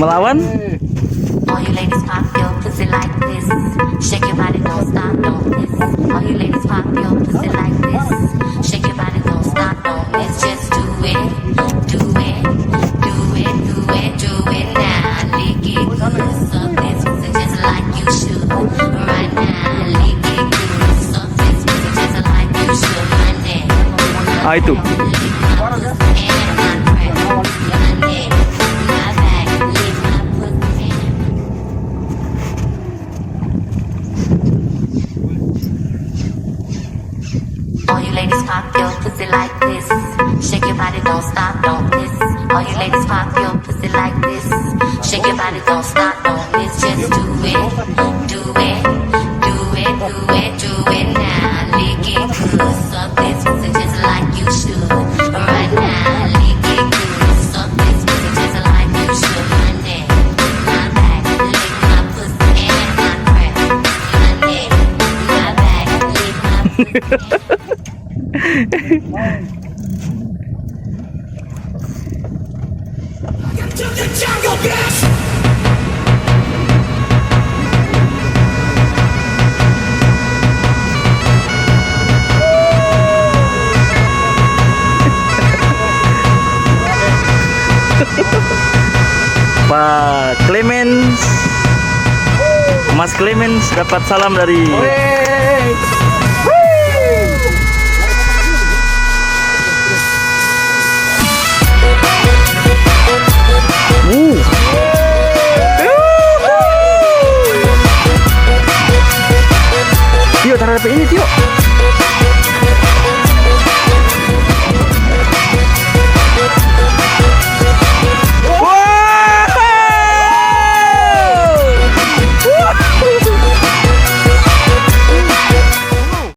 Melawan? All you ladies pop your pussy like this. Shake your body, don't stop, don't miss. All you ladies pop your pussy like this. Shake your body, don't stop, don't miss. Just do it, do it, do it, do it, do it now. Lick it good, suck this pussy just like you should. Right now, lick it good, suck this pussy just like you should. Right now. Ah, itu. All you ladies pop your pussy like this. Shake your body, don't stop, don't miss. All you ladies pop your pussy like this. Shake your body, don't stop, don't miss. Just do it, do it, do it, do it, do it now. Lick it good, suck this pussy just like you should. Right now, lick it good, suck this pussy just like you should. Right now, my back, lick my pussy and my crack. My neck, my back, lick my pussy. Pak Clemens, Mas Clemens dapat salam dari